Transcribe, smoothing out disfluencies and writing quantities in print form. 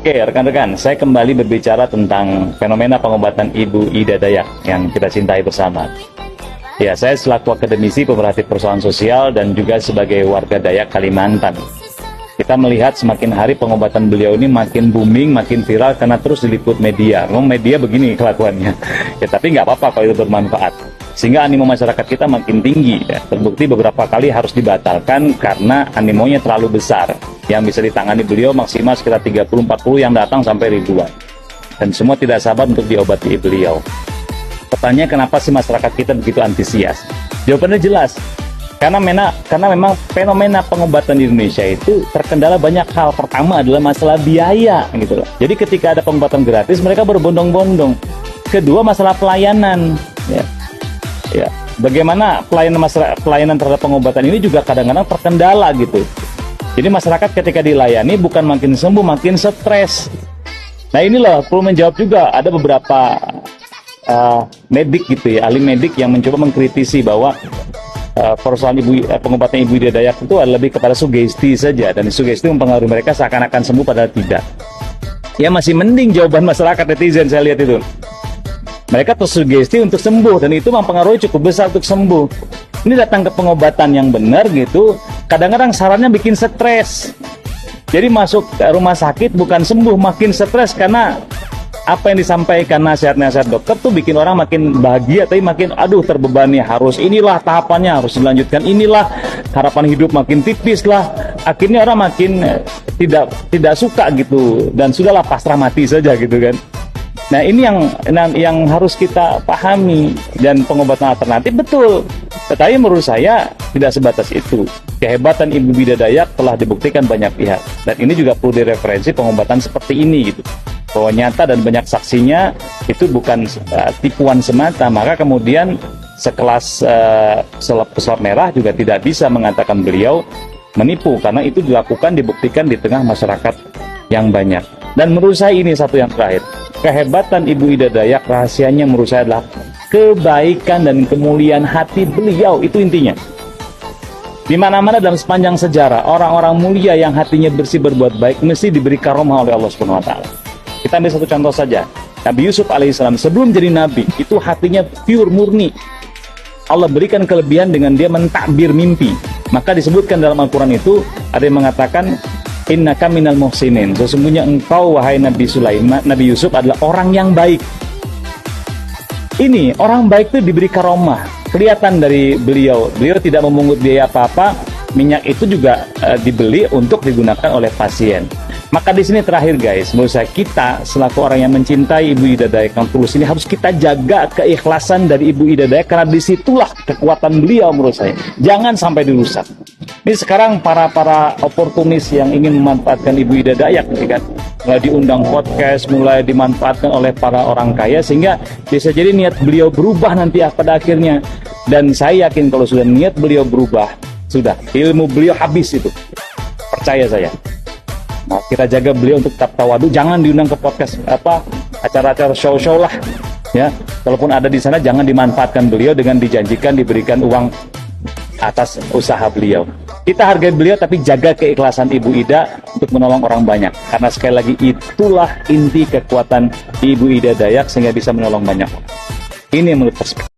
Oke, rekan-rekan, saya kembali berbicara tentang fenomena pengobatan Ibu Ida Dayak yang kita cintai bersama. Ya, saya selaku akademisi pemerhati persoalan sosial dan juga sebagai warga Dayak Kalimantan. Kita melihat semakin hari pengobatan beliau ini makin booming, makin viral karena terus diliput media. Memang media begini kelakuannya. Ya, tapi nggak apa-apa kalau itu bermanfaat. Sehingga animo masyarakat kita makin tinggi. Ya. Terbukti beberapa kali harus dibatalkan karena animonya terlalu besar. Yang bisa ditangani beliau maksimal sekitar 30-40 yang datang sampai ribuan. Dan semua tidak sabar untuk diobati beliau. Pertanyaan kenapa sih masyarakat kita begitu antusias? Jawabannya jelas. Karena memang fenomena pengobatan di Indonesia itu terkendala banyak hal. Pertama adalah masalah biaya gitu loh. Jadi ketika ada pengobatan gratis mereka berbondong-bondong. Kedua masalah pelayanan. Ya, bagaimana pelayanan terhadap pengobatan ini juga kadang-kadang terkendala gitu. Jadi masyarakat ketika dilayani bukan makin sembuh, makin stres. Nah inilah perlu menjawab juga. Ada beberapa medik gitu ya, ahli medik yang mencoba mengkritisi bahwa persoalan pengobatan Ibu Ida Dayak itu lebih kepada sugesti saja. Dan sugesti mempengaruhi mereka seakan-akan sembuh padahal tidak. Ya masih mending jawaban masyarakat netizen saya lihat itu. Mereka tersugesti untuk sembuh dan itu mempengaruhi cukup besar untuk sembuh. Ini datang ke pengobatan yang benar gitu, kadang-kadang sarannya bikin stres. Jadi masuk ke rumah sakit bukan sembuh, makin stres karena apa yang disampaikan nasihat-nasihat dokter tuh bikin orang makin bahagia, tapi makin terbebani, harus inilah tahapannya, harus dilanjutkan inilah, harapan hidup makin tipis lah. Akhirnya orang makin tidak suka gitu dan sudahlah pasrah mati saja gitu kan. Nah ini yang harus kita pahami, dan pengobatan alternatif betul, tetapi menurut saya tidak sebatas itu. Kehebatan Ibu Ida Dayak telah dibuktikan banyak pihak, dan ini juga perlu direferensi pengobatan seperti ini gitu, bahwa nyata dan banyak saksinya itu bukan tipuan semata. Maka kemudian sekelas pesulap merah juga tidak bisa mengatakan beliau menipu, karena itu dilakukan, dibuktikan di tengah masyarakat yang banyak. Dan menurut saya ini satu yang terakhir, kehebatan Ibu Ida Dayak rahasianya menurut saya adalah kebaikan dan kemuliaan hati beliau, itu intinya. Di mana-mana dalam sepanjang sejarah, orang-orang mulia yang hatinya bersih berbuat baik mesti diberi karomah oleh Allah Subhanahu wa taala. Kita ambil satu contoh saja. Nabi Yusuf alaihissalam sebelum jadi nabi, itu hatinya pure, murni. Allah berikan kelebihan dengan dia mentakbir mimpi. Maka disebutkan dalam Al-Quran itu, ada yang mengatakan, innaka minal muhsinin, sesungguhnya engkau wahai Nabi Yusuf adalah orang yang baik. Ini orang baik itu diberi karomah, kelihatan dari beliau tidak memungut biaya apa-apa. Minyak itu juga dibeli untuk digunakan oleh pasien. Maka di sini terakhir guys, menurut saya kita selaku orang yang mencintai Ibu Ida Dayak yang tulus ini harus kita jaga keikhlasan dari Ibu Ida Dayak, karena disitulah kekuatan beliau menurut saya. Jangan sampai dirusak. Ini sekarang para oportunis yang ingin memanfaatkan Ibu Ida Dayak, kan? Mulai diundang podcast, mulai dimanfaatkan oleh para orang kaya, sehingga bisa jadi niat beliau berubah nanti pada akhirnya. Dan saya yakin kalau sudah niat beliau berubah, sudah ilmu beliau habis itu. Percaya saya. Nah, kita jaga beliau untuk tetap tawadu, jangan diundang ke podcast acara-acara show-show lah ya. Kalaupun ada di sana jangan dimanfaatkan beliau dengan dijanjikan diberikan uang atas usaha beliau. Kita hargai beliau tapi jaga keikhlasan Ibu Ida untuk menolong orang banyak, karena sekali lagi itulah inti kekuatan Ibu Ida Dayak sehingga bisa menolong banyak orang. Ini menurut perspektif